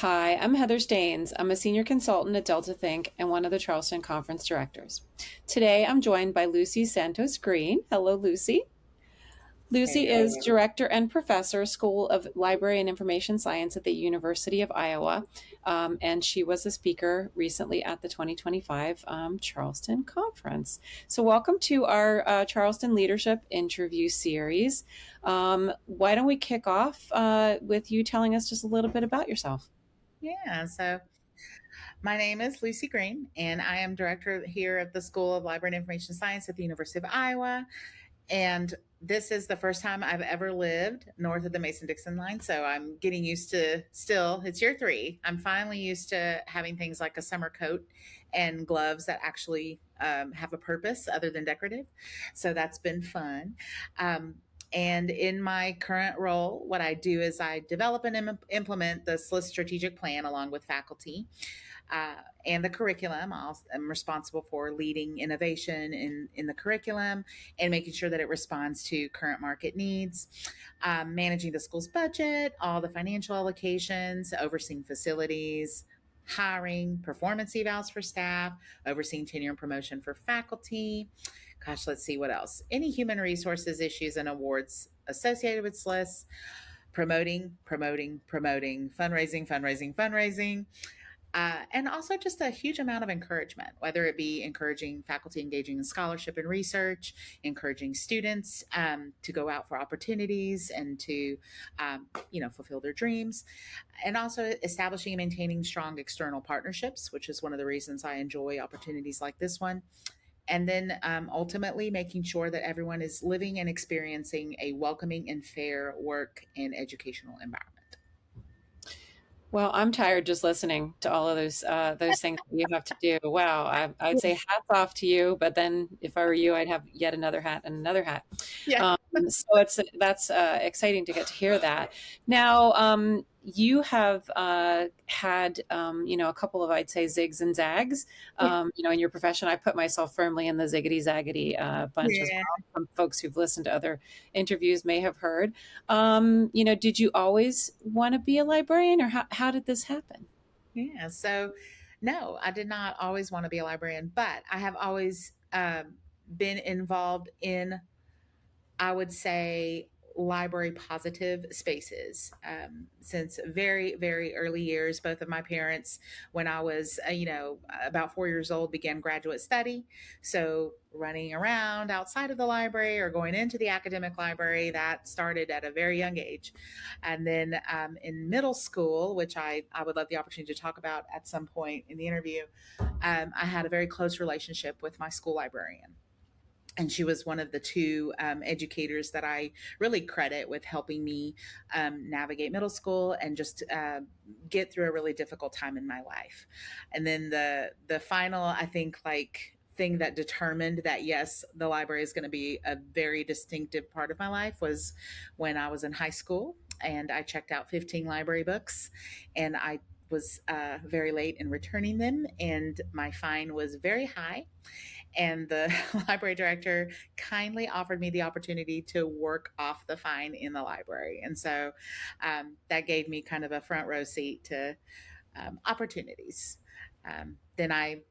Hi, I'm Heather Staines. I'm a senior consultant at Delta Think and one of the Charleston Conference directors. Today I'm joined by Lucy Santos Green. Hello, Lucy. Lucy is director and professor, School of Library and Information Science at the University of Iowa, and she was a speaker recently at the 2025 Charleston Conference. So, welcome to our Charleston Leadership Interview Series. Why don't we kick off with you telling us just a little bit about yourself? So my name is Lucy Green, and I am director here at the School of Library and Information Science at the University of Iowa. And this is the first time I've ever lived north of the Mason-Dixon line. So I'm getting used to it's year three. I'm finally used to having things like a summer coat and gloves that actually have a purpose other than decorative. So that's been fun. And in my current role, what I do is I develop and implement the SLIS strategic plan along with faculty and the curriculum. I'm responsible for leading innovation in the curriculum and making sure that it responds to current market needs, managing the school's budget, all the financial allocations, overseeing facilities, hiring, performance evals for staff, overseeing tenure and promotion for faculty. Gosh, let's see what else. Any human resources issues and awards associated with SLIS, promoting, fundraising, and also just a huge amount of encouragement, whether it be encouraging faculty engaging in scholarship and research, encouraging students to go out for opportunities and to, fulfill their dreams, and also establishing and maintaining strong external partnerships, which is one of the reasons I enjoy opportunities like this one. And then ultimately making sure that everyone is living and experiencing a welcoming and fair work and educational environment. Well, I'm tired just listening to all of those things that you have to do. Wow, I'd say hats off to you, but then if I were you, I'd have yet another hat and another hat. Yeah. So that's exciting to get to hear that. Now, you have had a couple of, I'd say, zigs and zags. In your profession. I put myself firmly in the ziggity zaggity bunch as Yeah. well. Some folks who've listened to other interviews may have heard. Did you always want to be a librarian, or how did this happen? Yeah. So, no, I did not always want to be a librarian, but I have always been involved in, I would say, library positive spaces since very, very early years. Both of my parents, when I was, about 4 years old, began graduate study. So running around outside of the library or going into the academic library, that started at a very young age. And then in middle school, which I would love the opportunity to talk about at some point in the interview, I had a very close relationship with my school librarian, and she was one of the two educators that I really credit with helping me navigate middle school and just get through a really difficult time in my life. And then the final, I think, like thing that determined that yes, the library is going to be a very distinctive part of my life was when I was in high school and I checked out 15 library books, and I was very late in returning them, and my fine was very high, and the library director kindly offered me the opportunity to work off the fine in the library. And so that gave me kind of a front row seat to opportunities. Then I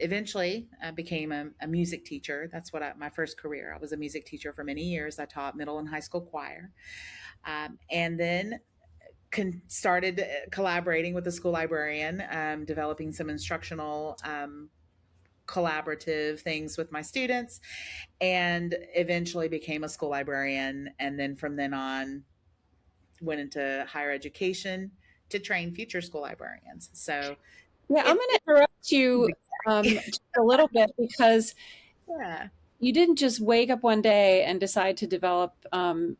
eventually became a music teacher. That's my first career. I was a music teacher for many years. I taught middle and high school choir. And then started collaborating with the school librarian, developing some instructional collaborative things with my students, and eventually became a school librarian. And then from then on, went into higher education to train future school librarians. So Yeah, I'm it, going to interrupt you just a little bit because yeah. you didn't just wake up one day and decide to develop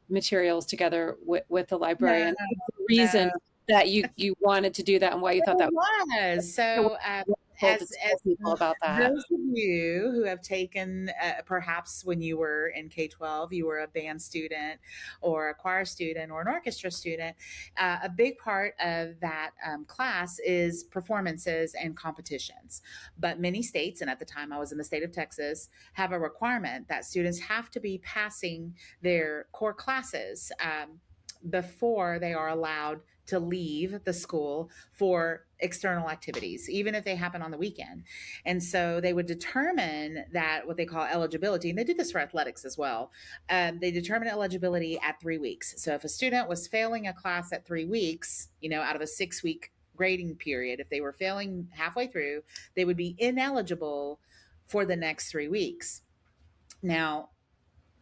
materials together with the No, librarian. The reason no. that you wanted to K-12 and why you It thought that was. was So, wonderful to as tell people about that. those of you who have taken, perhaps when you were in K 12, you were a band student or a choir student or an orchestra student, a big part of that class is performances and competitions. But many states, and at the time I was in the state of Texas, have a requirement that students have to be passing their core classes before they are allowed to leave the school for external activities, even if they happen on the weekend. And so they would determine that what they call eligibility, and they do this for athletics as well. They determine eligibility at 3 weeks. So if a student was failing a class at 3 weeks, out of a 6 week grading period, if they were failing halfway through, they would be ineligible for the next 3 weeks. Now,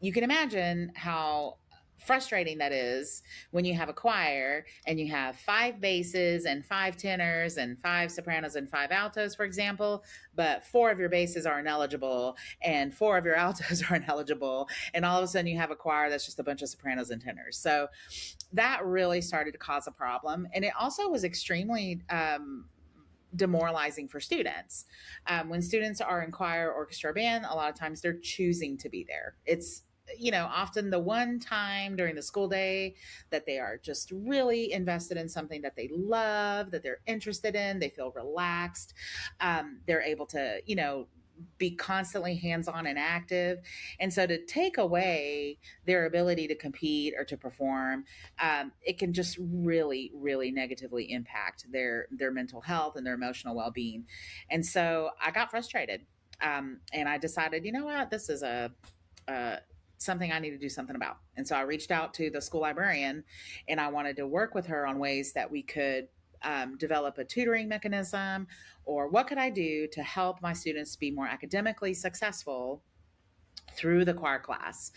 you can imagine how frustrating that is when you have a choir and you have 5 basses and 5 tenors and 5 sopranos and 5 altos, for example, but 4 of your basses are ineligible and 4 of your altos are ineligible. And all of a sudden you have a choir that's just a bunch of sopranos and tenors. So that really started to cause a problem. And it also was extremely demoralizing for students. When students are in choir, orchestra, band, a lot of times they're choosing to be there. It's often the one time during the school day that they are just really invested in something that they love, that they're interested in, they feel relaxed. They're able to, be constantly hands-on and active. And so to take away their ability to compete or to perform, it can just really, really negatively impact their mental health and their emotional well-being. And so I got frustrated. And I decided, what, this is a something I need to do something about. And so I reached out to the school librarian and I wanted to work with her on ways that we could develop a tutoring mechanism, or what could I do to help my students be more academically successful through the choir class.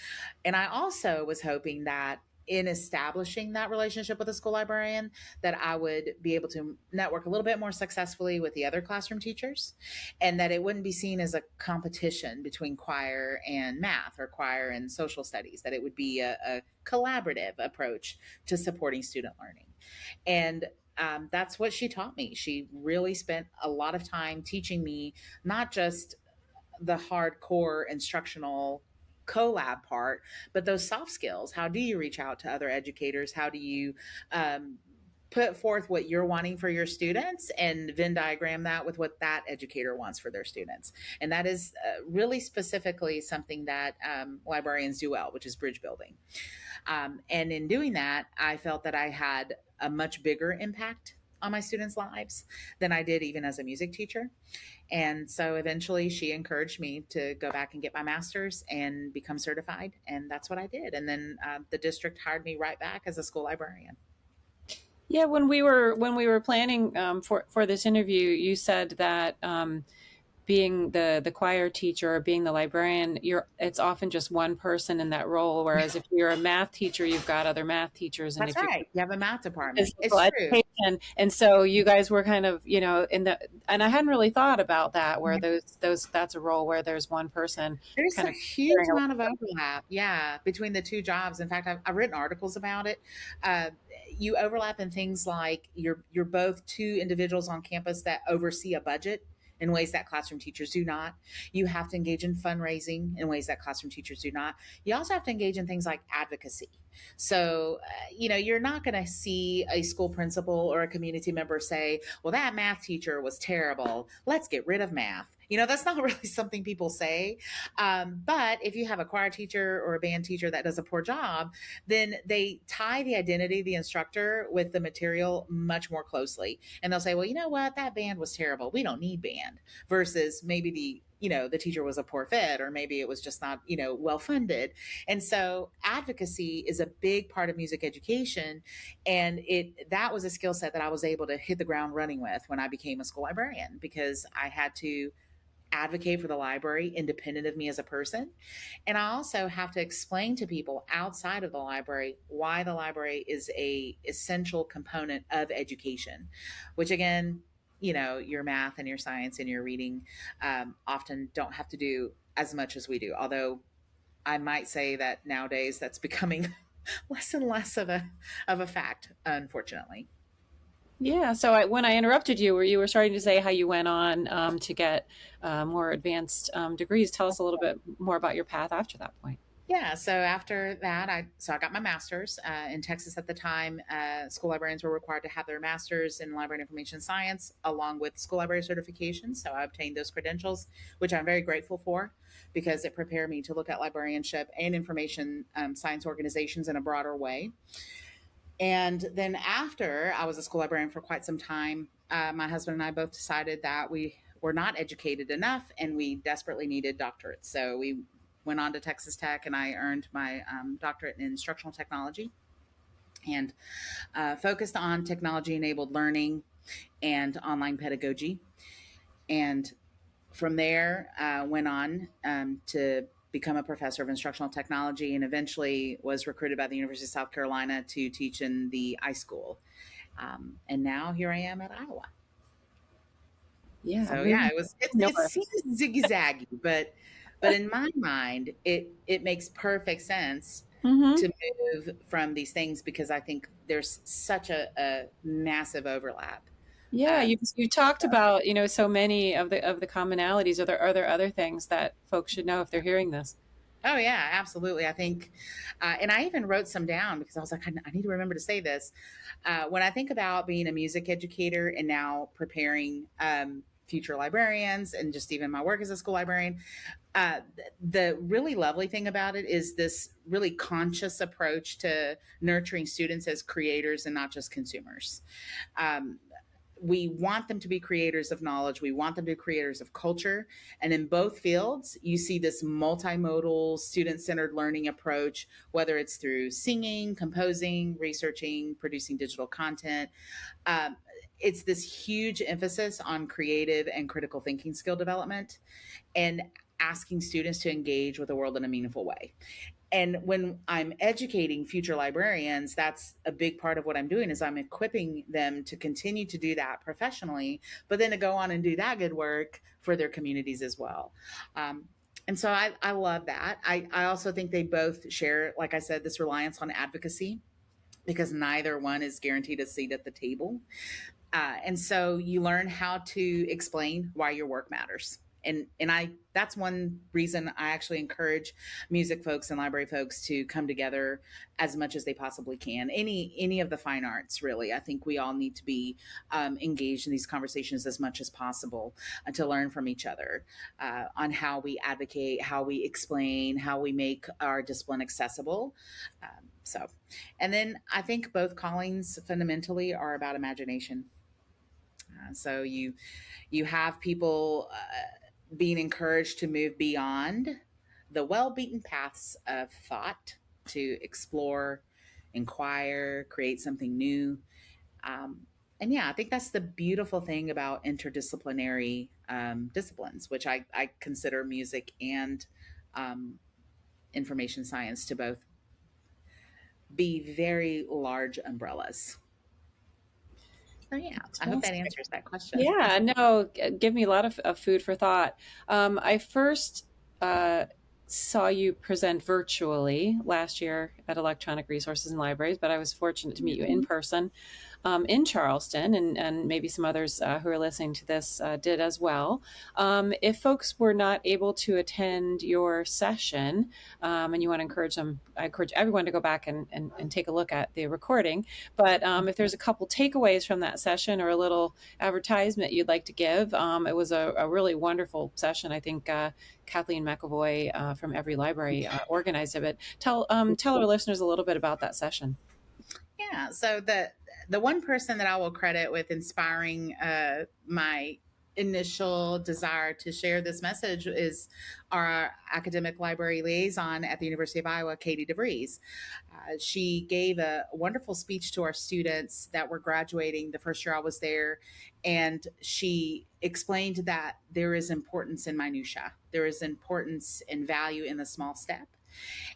And I also was hoping that in establishing that relationship with a school librarian, that I would be able to network a little bit more successfully with the other classroom teachers, and that it wouldn't be seen as a competition between choir and math or choir and social studies, that it would be a collaborative approach to supporting student learning. And that's what she taught me. She really spent a lot of time teaching me not just the hardcore instructional collab part, but those soft skills. How do you reach out to other educators? How do you put forth what you're wanting for your students and Venn diagram that with what that educator wants for their students? And that is really specifically something that librarians do well, which is bridge building. And in doing that, I felt that I had a much bigger impact on my students' lives than I did even as a music teacher. And so eventually she encouraged me to go back and get my master's and become certified. And that's what I did. And then the district hired me right back as a school librarian. Yeah, when we were planning for this interview, you said that being the choir teacher or being the librarian, it's often just one person in that role. Whereas if you're a math teacher, you've got other math teachers, and That's if you're right. You have a math department. physical It's true. education, and so you guys were kind of in the, and I hadn't really thought about that, where those that's a role where there's one person There's kind a of huge carrying amount of overlap, yeah, between the two jobs. In fact, I've written articles about it. Uh, you overlap in things like you're both two individuals on campus that oversee a budget in ways that classroom teachers do not. You have to engage in fundraising in ways that classroom teachers do not. You also have to engage in things like advocacy. So, you're not going to see a school principal or a community member say, well, that math teacher was terrible. Let's get rid of math. That's not really something people say. But if you have a choir teacher or a band teacher that does a poor job, then they tie the identity of the instructor with the material much more closely. And they'll say, well, you know what? That band was terrible. We don't need band. Versus maybe the teacher was a poor fit, or maybe it was just not, well funded. And so advocacy is a big part of music education. And that was a skill set that I was able to hit the ground running with when I became a school librarian, because I had to advocate for the library independent of me as a person. And I also have to explain to people outside of the library why the library is a essential component of education, which again, your math and your science and your reading often don't have to do as much as we do. Although I might say that nowadays that's becoming less and less of a fact, unfortunately. Yeah. So when I interrupted you, where you were starting to say how you went on to get more advanced degrees, tell us a little bit more about your path after that point. Yeah, so after that, I got my master's in Texas at the time. School librarians were required to have their master's in library and information science along with school library certification. So I obtained those credentials, which I'm very grateful for, because it prepared me to look at librarianship and information science organizations in a broader way. And then after I was a school librarian for quite some time, my husband and I both decided that we were not educated enough and we desperately needed doctorates. So we went on to Texas Tech and I earned my doctorate in instructional technology and focused on technology enabled learning and online pedagogy. And from there, went on to become a professor of instructional technology and eventually was recruited by the University of South Carolina to teach in the iSchool. And now here I am at Iowa. Yeah, So moving yeah, it nowhere. seems zigzaggy, but in my mind, it makes perfect sense Hmm. to move from these things because I think there's such a massive overlap. Yeah, Um, you talked about, so many of the commonalities. Are there other things that folks should know if they're hearing this? Oh yeah, absolutely. I think, and I even wrote some down because I was like, I need to remember to say this. When I think about being a music educator and now preparing future librarians and just even my work as a school librarian, the really lovely thing about it is this really conscious approach to nurturing students as creators and not just consumers. Um, we want them to be creators of knowledge. We want them to be creators of culture. And in both fields, you see this multimodal, student centered learning approach, whether it's through singing, composing, researching, producing digital content. Um, it's this huge emphasis on creative and critical thinking skill development and asking students to engage with the world in a meaningful way. And when I'm educating future librarians, that's a big part of what I'm doing is I'm equipping them to continue to do that professionally, but then to go on and do that good work for their communities as well. um, and so I love that. I also think they both share, like I said, this reliance on advocacy because neither one is guaranteed a seat at the table. And so you learn how to explain why your work matters. And I that's one reason I actually encourage music folks and library folks to come together as much as they possibly can. Any of the fine arts, really. I think we all need to be engaged in these conversations as much as possible to learn from each other on how we advocate, how we explain, how we make our discipline accessible. So, and then I think both callings fundamentally are about imagination. So you have people being encouraged to move beyond the well-beaten paths of thought to explore, inquire, create something new. Um, and yeah, I think that's the beautiful thing about interdisciplinary disciplines, which I consider music and um, information science to both be very large umbrellas. So yeah, I hope that Fantastic. answers that question. Yeah, no, give me a lot of food for thought. I first uh, saw you present virtually last year at Electronic Resources and Libraries, but I was fortunate to meet you in person in Charleston, and maybe some others who are listening to this did as well. If folks were not able to attend your session, and you want to encourage them, I encourage everyone to go back and take a look at the recording. But if there's a couple takeaways from that session or a little advertisement you'd like to give, it was a really wonderful session. I think Kathleen McAvoy from Every Library organized it. But tell our listeners a little bit about that session. Yeah. So the one person that I will credit with inspiring my initial desire to share this message is our academic library liaison at the University of Iowa, Katie DeVries. She gave a wonderful speech to our students that were graduating the first year I was there, and she explained that there is importance in minutia. There is importance and value in the small step.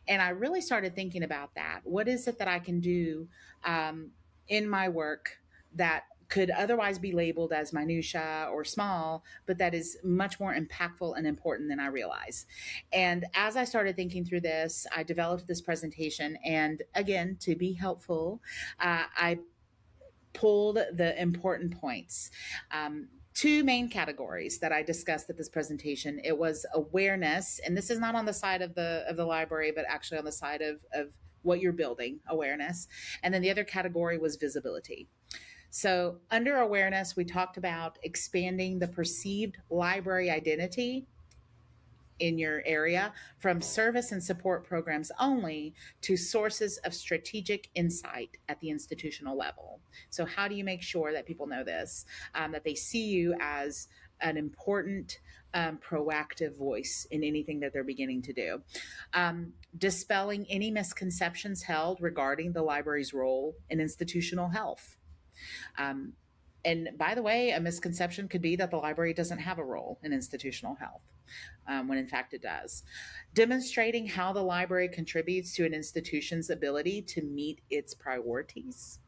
And I really started thinking about that. What is it that I can do um, in my work that could otherwise be labeled as minutia or small, but that is much more impactful and important than I realize. And as I started thinking through this, I developed this presentation. And again, to be helpful, I pulled the important points. Two main categories that I discussed at this presentation. It was awareness, and this is not on the side of the library, but actually on the side of what you're building, awareness. And then the other category was visibility. So under awareness, we talked about expanding the perceived library identity in your area, from service and support programs only to sources of strategic insight at the institutional level. So, how do you make sure that people know this, that they see you as an important, proactive voice in anything that they're beginning to do? Dispelling any misconceptions held regarding the library's role in institutional health. Um, and by the way, a misconception could be that the library doesn't have a role in institutional health, when in fact it does. Demonstrating how the library contributes to an institution's ability to meet its priorities.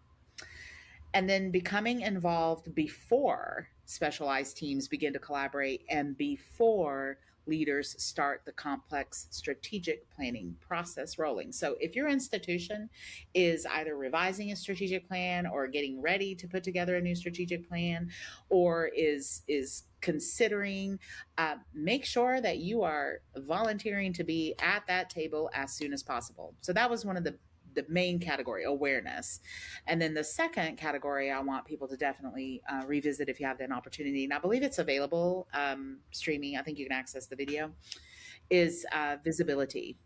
And then becoming involved before specialized teams begin to collaborate and before leaders start the complex strategic planning process rolling. So if your institution is either revising a strategic plan or getting ready to put together a new strategic plan, or is considering, make sure that you are volunteering to be at that table as soon as possible. So that was one of the main category, awareness. And then the second category I want people to definitely revisit if you have an opportunity, and I believe it's available streaming. I think you can access the video, is visibility,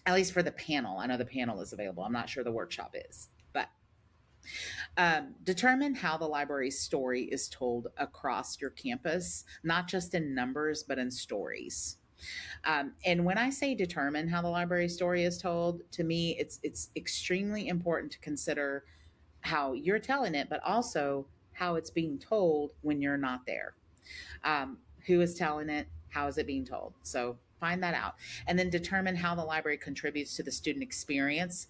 at least for the panel. I know the panel is available. I'm not sure the workshop is, but determine how the library's story is told across your campus, not just in numbers, but in stories. And when I say determine how the library story is told, to me, it's extremely important to consider how you're telling it, but also how it's being told when you're not there. Who is telling it? How is it being told? So find that out, and then determine how the library contributes to the student experience.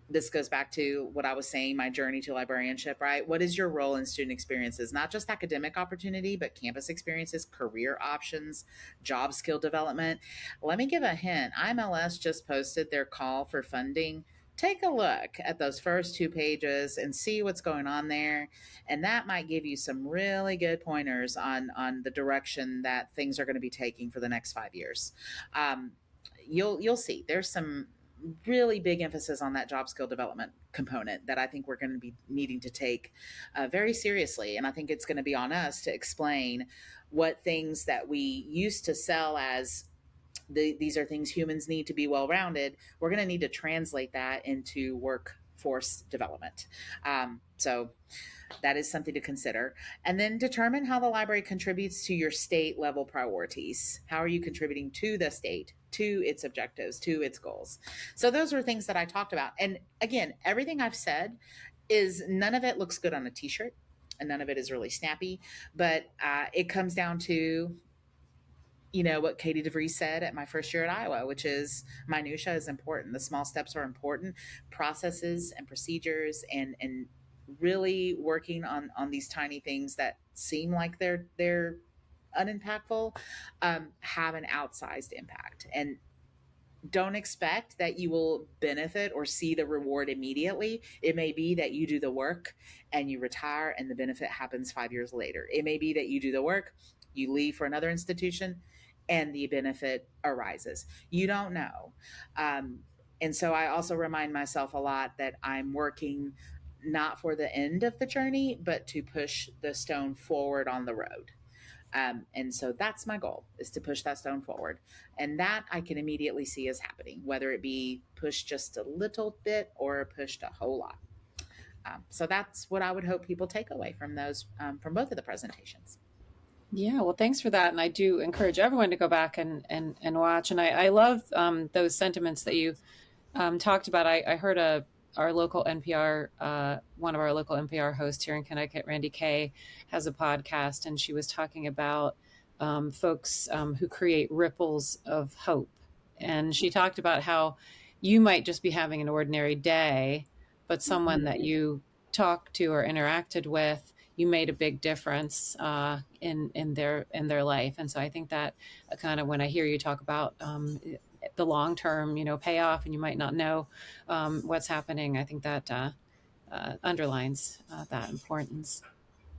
This goes back to what I was saying, my journey to librarianship, right? What is your role in student experiences? Not just academic opportunity, but campus experiences, career options, job skill development. Let me give a hint. IMLS just posted their call for funding. Take a look at those first two pages and see what's going on there. And that might give you some really good pointers on the direction that things are going to be taking for the next 5 years. You'll see there's some really big emphasis on that job skill development component that I think we're going to be needing to take very seriously. And I think it's going to be on us to explain what things that we used to sell as these are things humans need to be well rounded. We're going to need to translate that into workforce development. So that is something to consider. And then determine how the library contributes to your state level priorities. How are you contributing to the state, to its objectives, to its goals? So those are things that I talked about. And again, everything I've said is, none of it looks good on a t-shirt and none of it is really snappy, but it comes down to, you know, what Katie DeVries said at my first year at Iowa, which is minutia is important. The small steps are important. Processes and procedures, and really working on these tiny things that seem like they're unimpactful, have an outsized impact. And don't expect that you will benefit or see the reward immediately. It may be that you do the work and you retire and the benefit happens 5 years later. It may be that you do the work, you leave for another institution, and the benefit arises. You don't know. And so I also remind myself a lot that I'm working not for the end of the journey, but to push the stone forward on the road. And so that's my goal, is to push that stone forward. And that I can immediately see is happening, whether it be pushed just a little bit or pushed a whole lot. So that's what I would hope people take away from those, from both of the presentations. Yeah, well, thanks for that. And I do encourage everyone to go back and watch. And I love those sentiments that you talked about. I heard our local NPR, one of our local NPR hosts here in Connecticut, Randy Kay, has a podcast, and she was talking about folks who create ripples of hope. And she talked about how you might just be having an ordinary day, but someone that you talked to or interacted with, you made a big difference in their life. And so I think that kind of, when I hear you talk about the long term, payoff, and you might not know what's happening, I think that underlines that importance.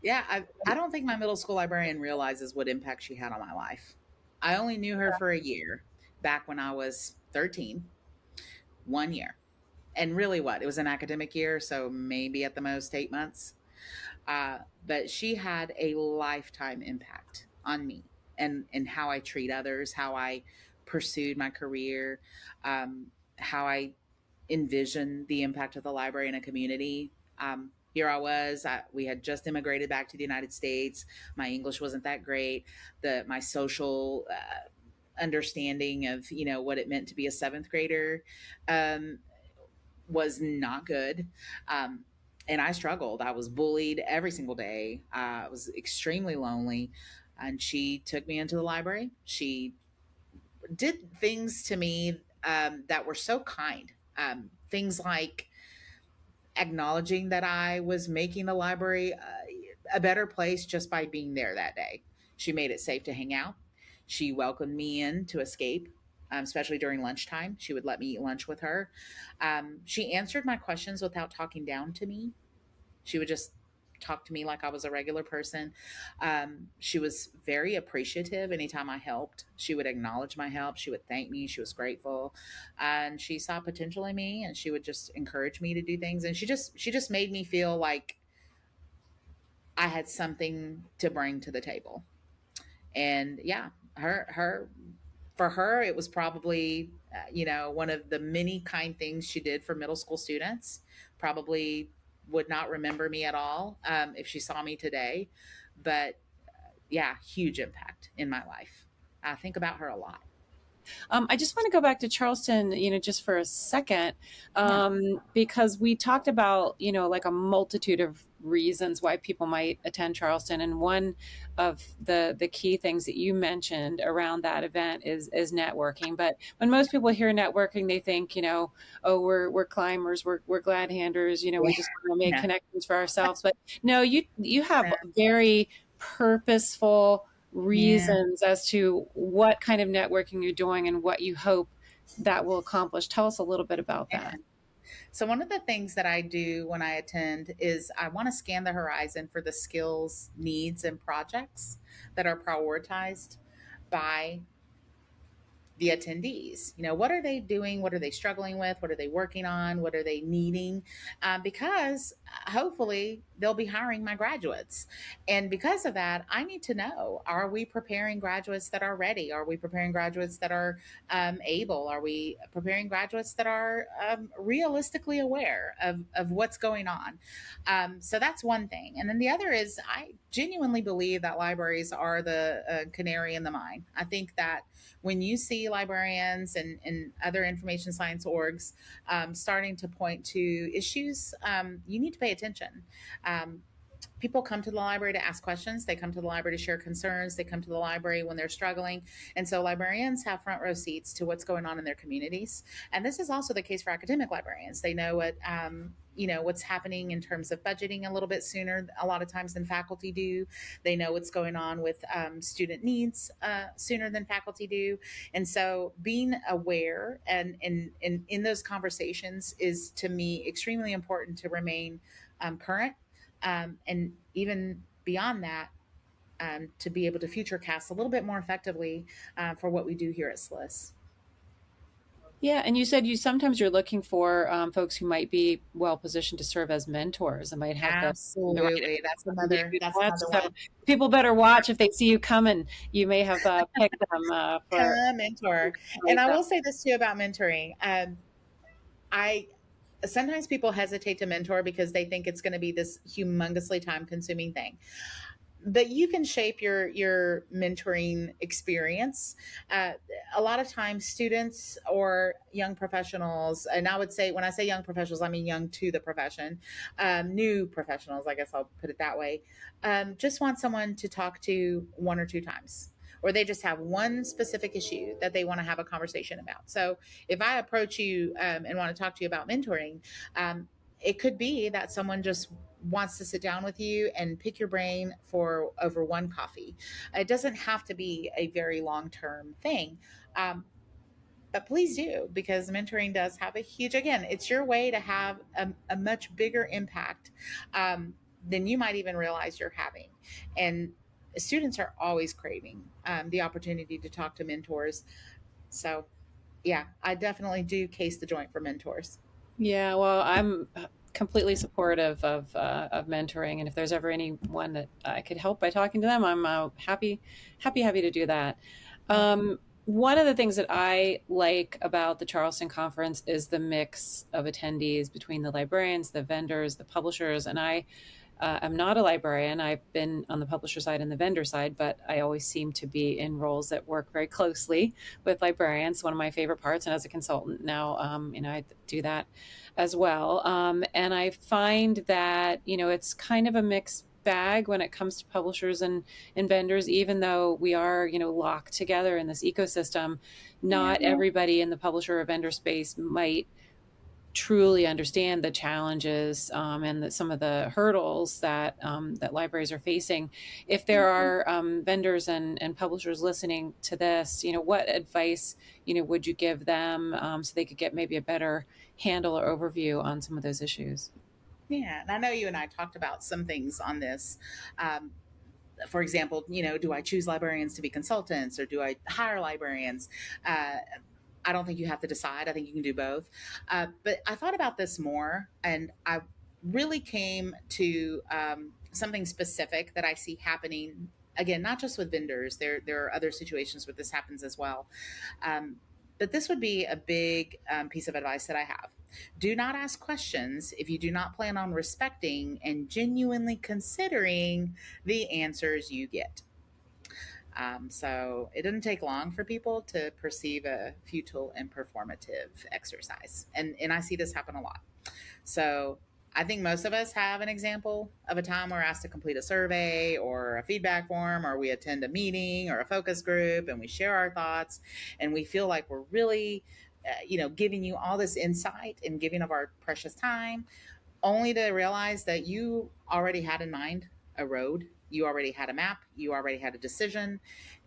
Yeah, I don't think my middle school librarian realizes what impact she had on my life. I only knew her for a year, back when I was 13, 1 year. And really, what? It was an academic year, so maybe at the most 8 months. But she had a lifetime impact on me. and how I treat others, how I pursued my career, how I envision the impact of the library in a community. Here I was. We had just immigrated back to the United States. My English wasn't that great. My social understanding of what it meant to be a seventh grader um, was not good. Um, and I struggled. I was bullied every single day. I was extremely lonely. And she took me into the library. She did things to me that were so kind. Things like acknowledging that I was making the library a better place just by being there that day. She made it safe to hang out. She welcomed me in to escape, especially during lunchtime. She would let me eat lunch with her. She answered my questions without talking down to me. She would just talk to me like I was a regular person. She was very appreciative anytime I helped. She would acknowledge my help. She would thank me. She was grateful, and she saw potential in me, and she would just encourage me to do things. And she just made me feel like I had something to bring to the table. And yeah, her for her it was probably one of the many kind things she did for middle school students. Probably would not remember me at all if she saw me today, but yeah, huge impact in my life. I think about her a lot. I just want to go back to Charleston, just for a second, Yeah. because we talked about, like a multitude of reasons why people might attend Charleston, and one of the key things that you mentioned around that event is networking. But when most people hear networking, they think, oh, we're climbers, we're glad handers, we Yeah. just want to make Yeah. connections for ourselves. But no, you have Yeah. very purposeful Yeah. reasons as to what kind of networking you're doing and what you hope that will accomplish. Tell us a little bit about Yeah. that. So one of the things that I do when I attend is I want to scan the horizon for the skills, needs, and projects that are prioritized by the attendees. What are they doing? What are they struggling with? What are they working on? What are they needing? Because hopefully they'll be hiring my graduates. And because of that, I need to know, are we preparing graduates that are ready? Are we preparing graduates that are able? Are we preparing graduates that are realistically aware of what's going on? So that's one thing. And then the other is I genuinely believe that libraries are the canary in the mine. I think that when you see librarians and other information science orgs starting to point to issues, you need to pay attention. Um, People come to the library to ask questions. They come to the library to share concerns. They come to the library when they're struggling. And so librarians have front row seats to what's going on in their communities. And this is also the case for academic librarians. They know what's happening in terms of budgeting a little bit sooner, a lot of times, than faculty do. They know what's going on with student needs sooner than faculty do. And so being aware and in those conversations is, to me, extremely important to remain current, and even beyond that, to be able to future cast a little bit more effectively for what we do here at SLIS. Yeah, and you said you're looking for folks who might be well positioned to serve as mentors and might have the right Absolutely, that's match. another So one. people better watch if they see you coming. You may have picked them for Come mentor. And like I that. will say this too about mentoring. I Sometimes people hesitate to mentor because they think it's going to be this humongously time consuming thing, but you can shape your mentoring experience. Uh, a lot of times, students or young professionals, and I would say, when I say young professionals, I mean young to the profession, new professionals, I guess I'll put it that way, just want someone to talk to one or two times. Or they just have one specific issue that they want to have a conversation about. So if I approach you and want to talk to you about mentoring, um, it could be that someone just wants to sit down with you and pick your brain for over one coffee. It doesn't have to be a very long term thing. Um, but please do, because mentoring does have a huge, again, it's your way to have a much bigger impact um, than you might even realize you're having. And students are always craving the opportunity to talk to mentors. So, yeah, I definitely do case the joint for mentors. Yeah, well, I'm completely supportive of mentoring, and if there's ever anyone that I could help by talking to them, I'm happy to do that. One of the things that I like about the Charleston conference is the mix of attendees between the librarians, the vendors, the publishers, and I'm not a librarian. I've been on the publisher side and the vendor side, but I always seem to be in roles that work very closely with librarians. One of my favorite parts, and as a consultant now, I do that as well. And I find that it's kind of a mixed bag when it comes to publishers and vendors. Even though we are locked together in this ecosystem, not everybody in the publisher or vendor space might truly understand the challenges and some of the hurdles that libraries are facing. If there are vendors and publishers listening to this, what advice would you give them so they could get maybe a better handle or overview on some of those issues? Yeah, and I know you and I talked about some things on this. Um, for example, do I choose librarians to be consultants or do I hire librarians? Uh, I don't think you have to decide. I think you can do both. But I thought about this more, and I really came to something specific that I see happening again, not just with vendors. There are other situations where this happens as well. Um, but this would be a big piece of advice that I have. Do not ask questions if you do not plan on respecting and genuinely considering the answers you get. So it doesn't take long for people to perceive a futile and performative exercise. And I see this happen a lot. So I think most of us have an example of a time we're asked to complete a survey or a feedback form, or we attend a meeting or a focus group and we share our thoughts and we feel like we're really, giving you all this insight and giving of our precious time, only to realize that you already had in mind a road, you already had a map, you already had a decision,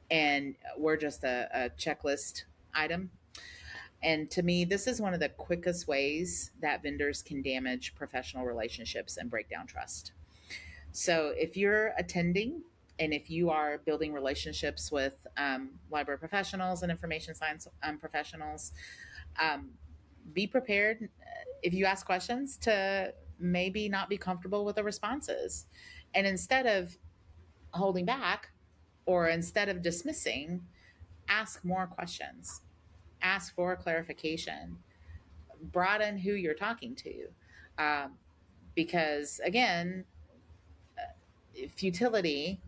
and we're just a checklist item. And to me, this is one of the quickest ways that vendors can damage professional relationships and break down trust. So if you're attending and if you are building relationships with library professionals and information science professionals, um, be prepared if you ask questions to maybe not be comfortable with the responses. And instead of holding back or instead of dismissing, ask more questions, ask for clarification, broaden who you're talking to. Um, because again, futility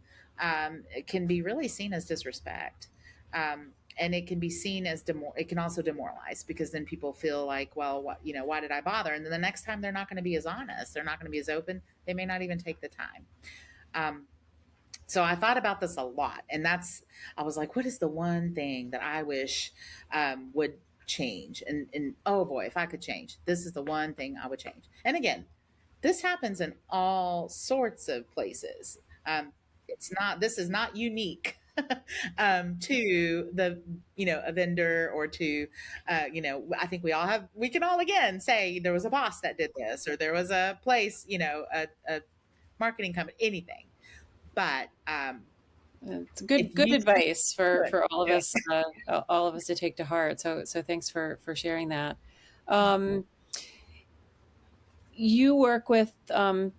can be really seen as disrespect. And it can be seen as it can also demoralize because then people feel like, well, why did I bother? And then the next time they're not going to be as honest, they're not going to be as open. They may not even take the time. Um, so I thought about this a lot, and I was like, what is the one thing that I wish would change? And oh boy, if I could change, this is the one thing I would change. And again, this happens in all sorts of places. This is not unique to a vendor or to, I think we can all again say there was a boss that did this, or there was a place, a marketing company, anything. But It's if good you advice could, for all of us to take to heart. So thanks for sharing that. Um, you work with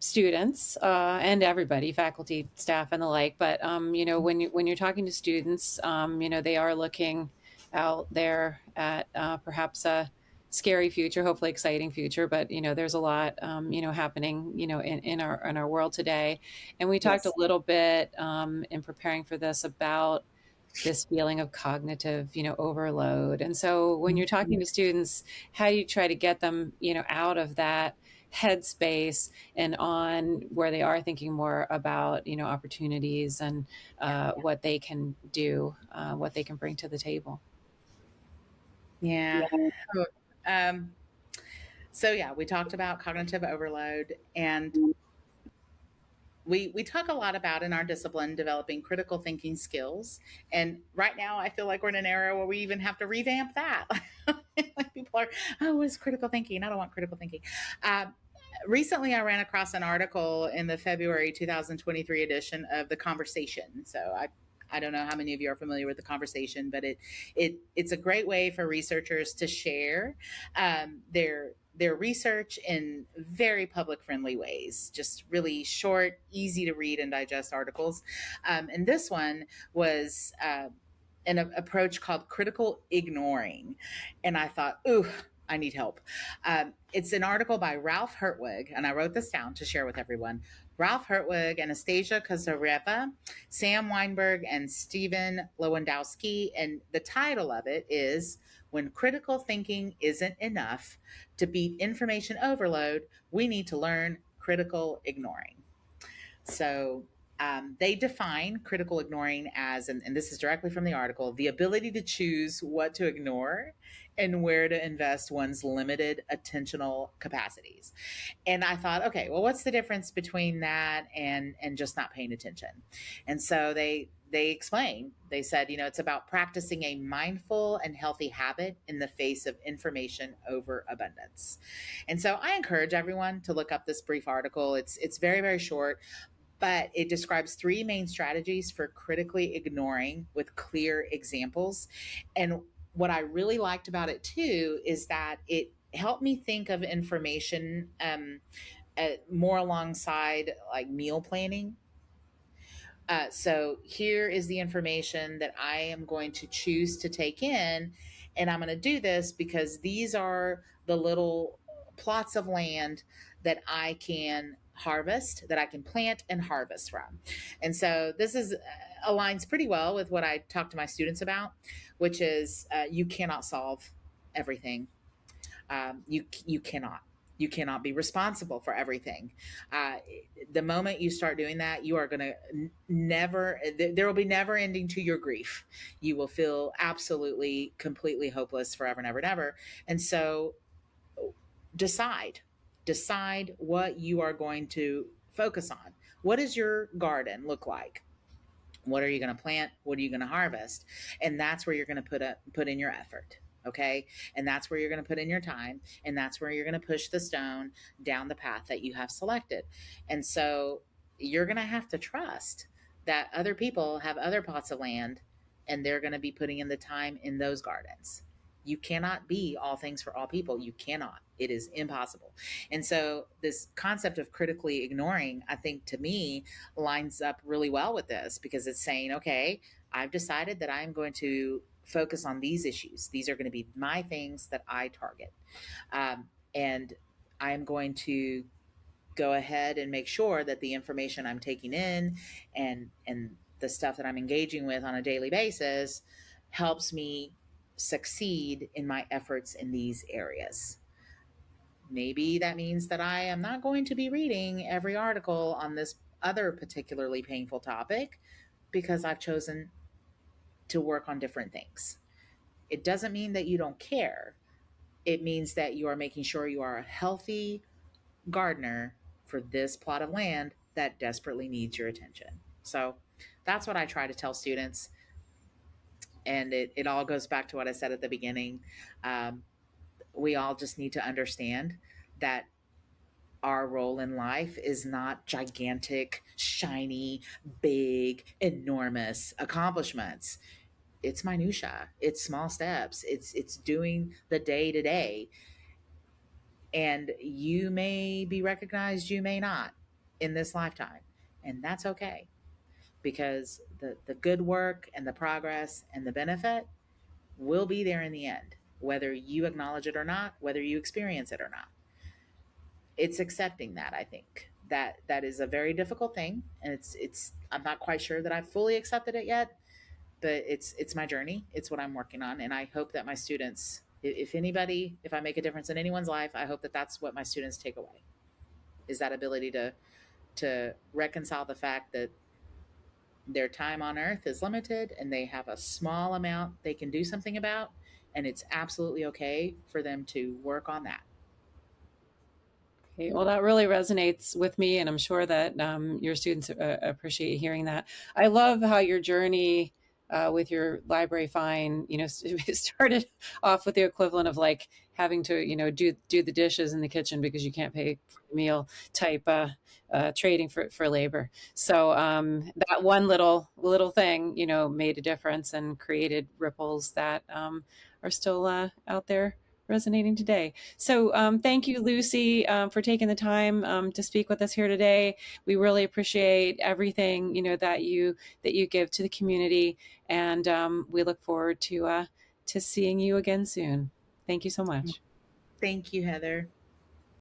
students and everybody, faculty, staff, and the like. But when you're talking to students, they are looking out there at perhaps a scary future, hopefully exciting future. But there's a lot happening in our world today. And we talked a yes, little bit in preparing for this about this feeling of cognitive overload. And so when you're talking to students, how do you try to get them out of that headspace and on where they are thinking more about opportunities and yeah, what they can do, what they can bring to the table? yeah. Oh, Um, so yeah, we talked about cognitive overload, and we talk a lot about in our discipline developing critical thinking skills. And right now, I feel like we're in an era where we even have to revamp that. Like people are, oh, what's critical thinking? I don't want critical thinking. Um, Recently, I ran across an article in the February 2023 edition of The Conversation. So I don't know how many of you are familiar with the conversation, but it's a great way for researchers to share their research in very public friendly ways, just really short, easy to read and digest articles. And this one was an approach called critical ignoring. And I thought, ooh, I need help. It's an article by Ralph Hertwig, and I wrote this down to share with everyone. Ralph Hertwig, Anastasia Kozareva, Sam Weinberg, and Stephen Lewandowski. And the title of it is When Critical Thinking Isn't Enough to Beat Information Overload, We Need to Learn Critical Ignoring. So they define critical ignoring as, and this is directly from the article, the ability to choose what to ignore and where to invest one's limited attentional capacities. And I thought, okay, well, what's the difference between that and just not paying attention? And so they explain, they said, it's about practicing a mindful and healthy habit in the face of information overabundance. And so I encourage everyone to look up this brief article. It's very, very short, but it describes three main strategies for critically ignoring with clear examples. And what I really liked about it too is that it helped me think of information more alongside like meal planning. So here is the information that I am going to choose to take in. And I'm going to do this because these are the little plots of land that I can harvest, that I can plant and harvest from. And so this is aligns pretty well with what I talk to my students about, which is you cannot solve everything. You cannot. You cannot be responsible for everything. Uh, the moment you start doing that, you are going to never, there will be never ending to your grief. You will feel absolutely, completely hopeless forever and ever and ever. And so decide, decide what you are going to focus on. What does your garden look like? What are you going to plant? What are you going to harvest? And that's where you're going to put in your effort. Okay. And that's where you're going to put in your time. And that's where you're going to push the stone down the path that you have selected. And so you're going to have to trust that other people have other plots of land and they're going to be putting in the time in those gardens. You cannot be all things for all people. You cannot. It is impossible. And so, this concept of critically ignoring, I think to me, lines up really well with this because it's saying, okay, I've decided that I'm going to focus on these issues. These are going to be my things that I target. And I'm going to go ahead and make sure that the information I'm taking in and the stuff that I'm engaging with on a daily basis helps me succeed in my efforts in these areas. Maybe that means that I am not going to be reading every article on this other particularly painful topic because I've chosen to work on different things. It doesn't mean that you don't care. It means that you are making sure you are a healthy gardener for this plot of land that desperately needs your attention. So that's what I try to tell students. And it all goes back to what I said at the beginning. Um, we all just need to understand that our role in life is not gigantic, shiny, big, enormous accomplishments. It's minutia. It's small steps. It's doing the day to day. And you may be recognized, you may not in this lifetime. And that's okay because the good work and the progress and the benefit will be there in the end, whether you acknowledge it or not, whether you experience it or not. It's accepting that, I think. That is a very difficult thing. And it's I'm not quite sure that I've fully accepted it yet, but it's my journey. It's what I'm working on. And I hope that my students, if anybody, if I make a difference in anyone's life, I hope that that's what my students take away is that ability to reconcile the fact that their time on earth is limited and they have a small amount they can do something about, and it's absolutely okay for them to work on that. Okay, well, that really resonates with me, and I'm sure that your students appreciate hearing that. I love how your journey with your library fine, started off with the equivalent of like having to, do the dishes in the kitchen because you can't pay for the meal type trading for labor. So that one little thing, made a difference and created ripples that are still out there resonating today. So thank you, Lucy, for taking the time to speak with us here today. We really appreciate everything that you give to the community, and we look forward to seeing you again soon. Thank you so much. Thank you, Heather.